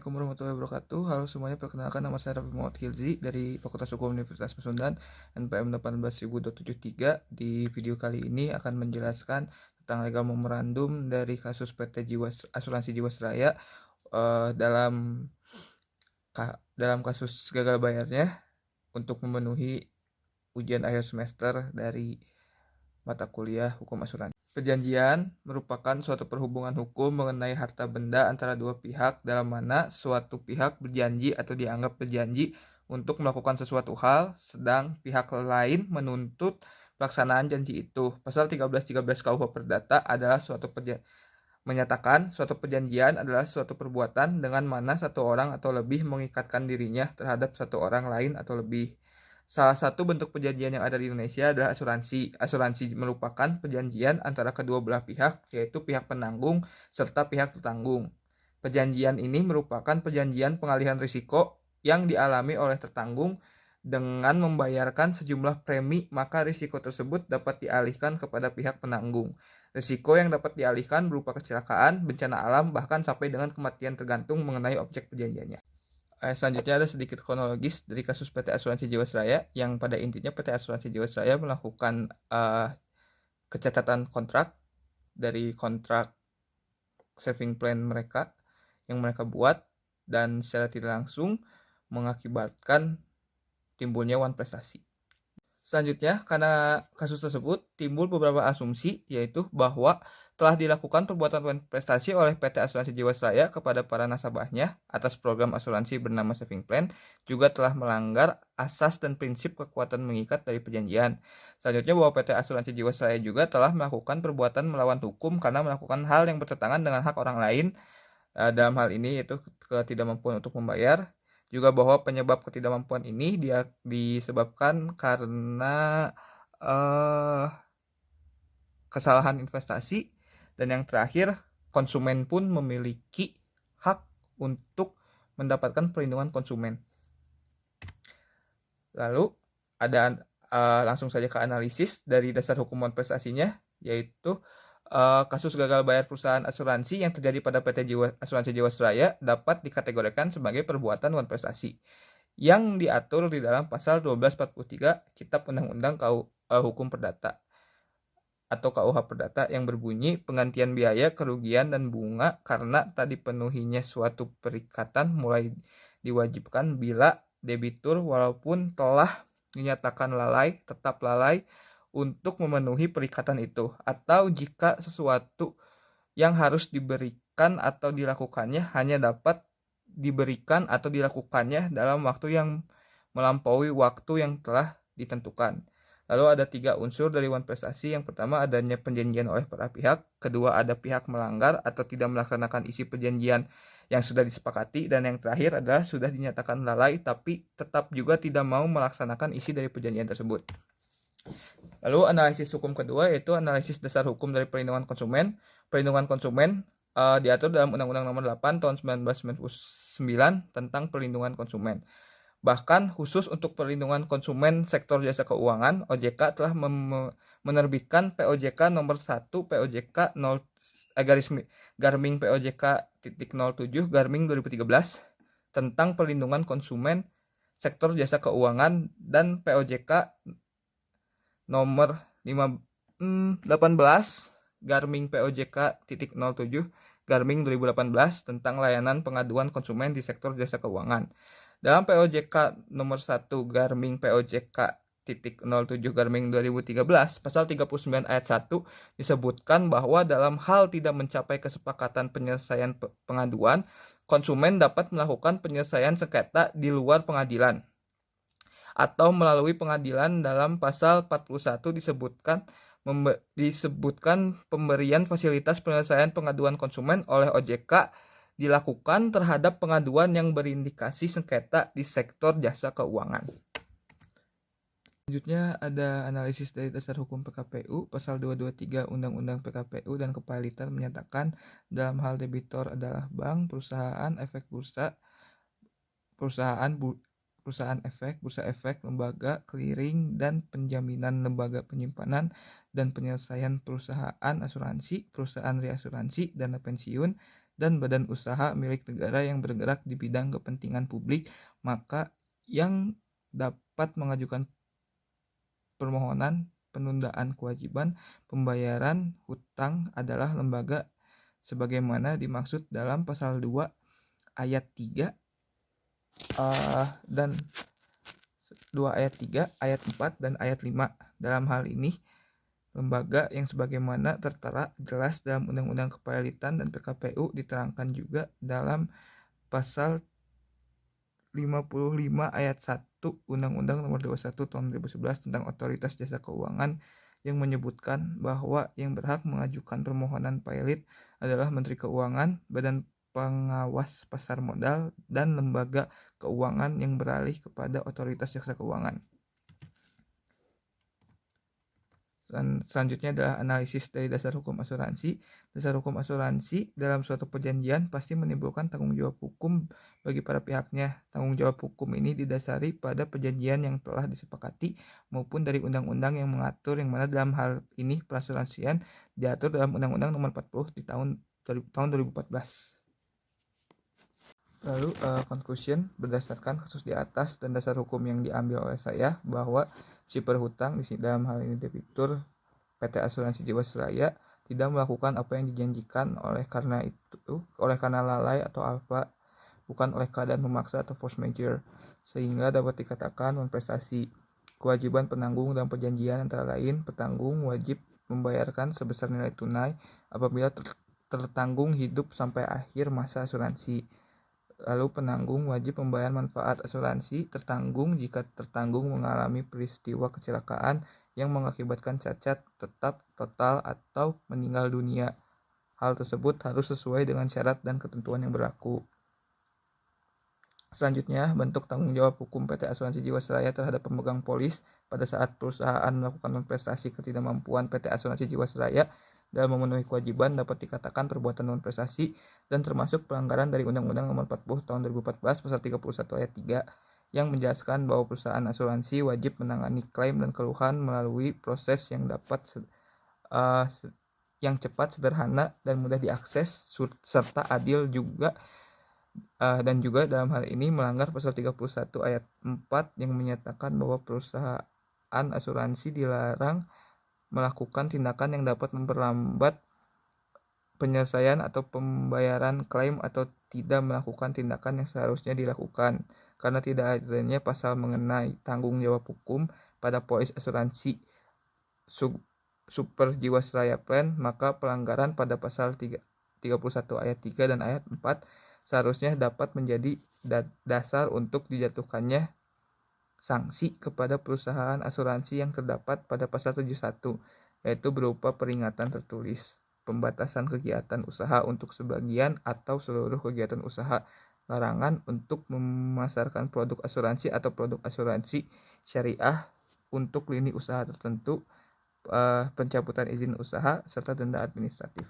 Assalamualaikum warahmatullahi wabarakatuh. Halo semuanya, perkenalkan nama saya Raffi Muhammad Hilzi dari Fakultas Hukum Universitas Pasundan NPM 18.273. Di video kali ini akan menjelaskan tentang legal memorandum dari kasus PT Asuransi Jiwasraya dalam kasus gagal bayarnya untuk memenuhi ujian akhir semester dari mata kuliah hukum asuransi. Perjanjian merupakan suatu perhubungan hukum mengenai harta benda antara dua pihak dalam mana suatu pihak berjanji atau dianggap berjanji untuk melakukan sesuatu hal, sedang pihak lain menuntut pelaksanaan janji itu. Pasal 1313 KUH Perdata adalah menyatakan suatu perjanjian adalah suatu perbuatan dengan mana satu orang atau lebih mengikatkan dirinya terhadap satu orang lain atau lebih. Salah satu bentuk perjanjian yang ada di Indonesia adalah asuransi. Asuransi merupakan perjanjian antara kedua belah pihak, yaitu pihak penanggung serta pihak tertanggung. Perjanjian ini merupakan perjanjian pengalihan risiko yang dialami oleh tertanggung dengan membayarkan sejumlah premi, maka risiko tersebut dapat dialihkan kepada pihak penanggung. Risiko yang dapat dialihkan berupa kecelakaan, bencana alam, bahkan sampai dengan kematian tergantung mengenai objek perjanjiannya. Selanjutnya ada sedikit kronologis dari kasus PT Asuransi Jiwasraya yang pada intinya PT Asuransi Jiwasraya melakukan kecatatan kontrak dari kontrak saving plan mereka yang mereka buat dan secara tidak langsung mengakibatkan timbulnya wan prestasi. Selanjutnya, karena kasus tersebut timbul beberapa asumsi, yaitu bahwa telah dilakukan perbuatan prestasi oleh PT Asuransi Jiwasraya kepada para nasabahnya atas program asuransi bernama Saving Plan, juga telah melanggar asas dan prinsip kekuatan mengikat dari perjanjian. Selanjutnya, bahwa PT Asuransi Jiwasraya juga telah melakukan perbuatan melawan hukum karena melakukan hal yang bertentangan dengan hak orang lain, dalam hal ini yaitu ketidakmampuan untuk membayar. Juga bahwa penyebab ketidakmampuan ini dia disebabkan karena kesalahan investasi, dan yang terakhir konsumen pun memiliki hak untuk mendapatkan perlindungan konsumen. Lalu ada langsung saja ke analisis dari dasar hukuman prestasinya, yaitu kasus gagal bayar perusahaan asuransi yang terjadi pada PT Asuransi Jiwasraya dapat dikategorikan sebagai perbuatan wan prestasi yang diatur di dalam pasal 1243 Kitab Undang-Undang Hukum Perdata atau KUH Perdata yang berbunyi penggantian biaya, kerugian, dan bunga karena tak dipenuhinya suatu perikatan mulai diwajibkan bila debitur walaupun telah dinyatakan lalai, tetap lalai untuk memenuhi perikatan itu, atau jika sesuatu yang harus diberikan atau dilakukannya hanya dapat diberikan atau dilakukannya dalam waktu yang melampaui waktu yang telah ditentukan. Lalu ada 3 unsur dari wan prestasi. Yang pertama, adanya perjanjian oleh para pihak. Kedua, ada pihak melanggar atau tidak melaksanakan isi perjanjian yang sudah disepakati. Dan yang terakhir adalah sudah dinyatakan lalai tapi tetap juga tidak mau melaksanakan isi dari perjanjian tersebut. Lalu analisis hukum kedua yaitu analisis dasar hukum dari perlindungan konsumen. Perlindungan konsumen diatur dalam Undang-Undang Nomor 8 Tahun 1999 tentang perlindungan konsumen. Bahkan khusus untuk perlindungan konsumen sektor jasa keuangan, OJK telah menerbitkan POJK nomor 1 POJK 0 garing POJK titik 07 garing 2013 tentang perlindungan konsumen sektor jasa keuangan dan POJK nomor 18 garing POJK titik 07 garing 2018 tentang layanan pengaduan konsumen di sektor jasa keuangan. Dalam POJK nomor 1 garing POJK titik 07 garing 2013 pasal 39 ayat 1 disebutkan bahwa dalam hal tidak mencapai kesepakatan penyelesaian pengaduan, konsumen dapat melakukan penyelesaian sengketa di luar pengadilan atau melalui pengadilan. Dalam pasal 41 disebutkan pemberian fasilitas penyelesaian pengaduan konsumen oleh OJK dilakukan terhadap pengaduan yang berindikasi sengketa di sektor jasa keuangan. Selanjutnya ada analisis dari dasar hukum PKPU. Pasal 223 Undang-Undang PKPU dan Kepahilitan menyatakan dalam hal debitor adalah bank, perusahaan efek bursa, perusahaan efek, bursa efek, lembaga clearing dan penjaminan, lembaga penyimpanan dan penyelesaian perusahaan asuransi, perusahaan reasuransi, dana pensiun, dan badan usaha milik negara yang bergerak di bidang kepentingan publik, maka yang dapat mengajukan permohonan penundaan kewajiban pembayaran hutang adalah lembaga sebagaimana dimaksud dalam pasal 2 ayat 3 dan 2 ayat 3, ayat 4 dan ayat 5. Dalam hal ini lembaga yang sebagaimana tertera jelas dalam Undang-Undang Kepailitan dan PKPU diterangkan juga dalam pasal 55 ayat 1 Undang-Undang Nomor 21 Tahun 2011 tentang Otoritas Jasa Keuangan yang menyebutkan bahwa yang berhak mengajukan permohonan pailit adalah Menteri Keuangan, Badan Pengawas Pasar Modal, dan lembaga keuangan yang beralih kepada Otoritas Jasa Keuangan. Selanjutnya adalah analisis dari dasar hukum asuransi. Dasar hukum asuransi dalam suatu perjanjian pasti menimbulkan tanggung jawab hukum bagi para pihaknya. Tanggung jawab hukum ini didasari pada perjanjian yang telah disepakati maupun dari undang-undang yang mengatur, yang mana dalam hal ini perasuransian diatur dalam Undang-Undang Nomor 40 di tahun 2014. Lalu conclusion berdasarkan kasus di atas dan dasar hukum yang diambil oleh saya bahwa si perhutang dalam hal ini debitur PT Asuransi Jiwasraya tidak melakukan apa yang dijanjikan oleh karena lalai atau alfa, bukan oleh keadaan memaksa atau force majeure, sehingga dapat dikatakan non-prestasi. Kewajiban penanggung dalam perjanjian antara lain, petanggung wajib membayarkan sebesar nilai tunai apabila tertanggung hidup sampai akhir masa asuransi. Lalu penanggung wajib membayar manfaat asuransi tertanggung jika tertanggung mengalami peristiwa kecelakaan yang mengakibatkan cacat tetap, total, atau meninggal dunia. Hal tersebut harus sesuai dengan syarat dan ketentuan yang berlaku. Selanjutnya, bentuk tanggung jawab hukum PT Asuransi Jiwasraya terhadap pemegang polis pada saat perusahaan melakukan non-prestasi ketidakmampuan PT Asuransi Jiwasraya dalam memenuhi kewajiban dapat dikatakan perbuatan non-prestasi dan termasuk pelanggaran dari Undang-Undang Nomor 40 Tahun 2014 Pasal 31 Ayat 3 yang menjelaskan bahwa perusahaan asuransi wajib menangani klaim dan keluhan melalui proses yang yang cepat, sederhana, dan mudah diakses serta adil juga, dan juga dalam hal ini melanggar Pasal 31 Ayat 4 yang menyatakan bahwa perusahaan asuransi dilarang melakukan tindakan yang dapat memperlambat penyelesaian atau pembayaran klaim atau tidak melakukan tindakan yang seharusnya dilakukan. Karena tidak adanya pasal mengenai tanggung jawab hukum pada polis asuransi Super Jiwasraya Plan, maka pelanggaran pada pasal 31 ayat 3 dan ayat 4 seharusnya dapat menjadi dasar untuk dijatuhkannya sanksi kepada perusahaan asuransi yang terdapat pada pasal 71, yaitu berupa peringatan tertulis, pembatasan kegiatan usaha untuk sebagian atau seluruh kegiatan usaha, larangan untuk memasarkan produk asuransi atau produk asuransi syariah untuk lini usaha tertentu, pencabutan izin usaha, serta denda administratif.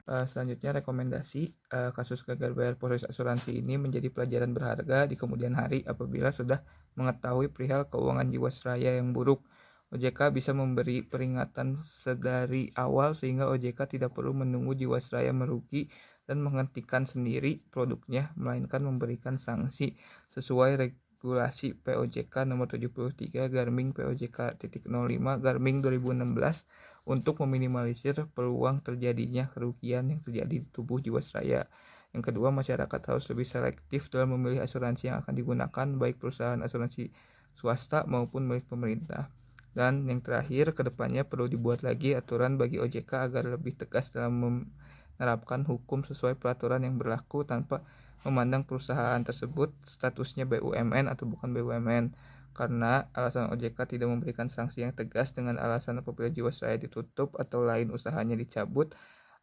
Selanjutnya rekomendasi, kasus gagal bayar polis asuransi ini menjadi pelajaran berharga di kemudian hari apabila sudah mengetahui perihal keuangan Jiwasraya yang buruk. OJK bisa memberi peringatan sedari awal sehingga OJK tidak perlu menunggu Jiwasraya merugi dan menghentikan sendiri produknya, melainkan memberikan sanksi sesuai regulasi POJK nomor 73/POJK.05/2016 untuk meminimalisir peluang terjadinya kerugian yang terjadi di tubuh Jiwasraya. Yang kedua, masyarakat harus lebih selektif dalam memilih asuransi yang akan digunakan, baik perusahaan asuransi swasta maupun milik pemerintah. Dan yang terakhir, kedepannya perlu dibuat lagi aturan bagi OJK agar lebih tegas dalam menerapkan hukum sesuai peraturan yang berlaku tanpa memandang perusahaan tersebut statusnya BUMN atau bukan BUMN. Karena alasan OJK tidak memberikan sanksi yang tegas dengan alasan apabila Jiwasraya ditutup atau lain usahanya dicabut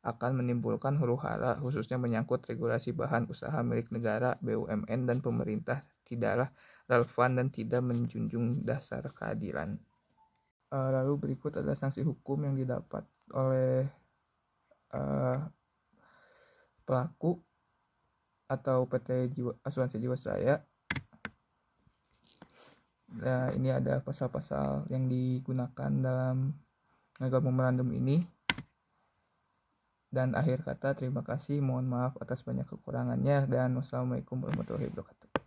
akan menimbulkan huru-hara, khususnya menyangkut regulasi bahan usaha milik negara, BUMN, dan pemerintah tidaklah relevan dan tidak menjunjung dasar keadilan. Lalu berikut adalah sanksi hukum yang didapat oleh pelaku atau PT Asuransi Jiwasraya. Nah, ini ada pasal-pasal yang digunakan dalam legal memorandum ini. Dan akhir kata, terima kasih. Mohon maaf atas banyak kekurangannya. Dan wassalamualaikum warahmatullahi wabarakatuh.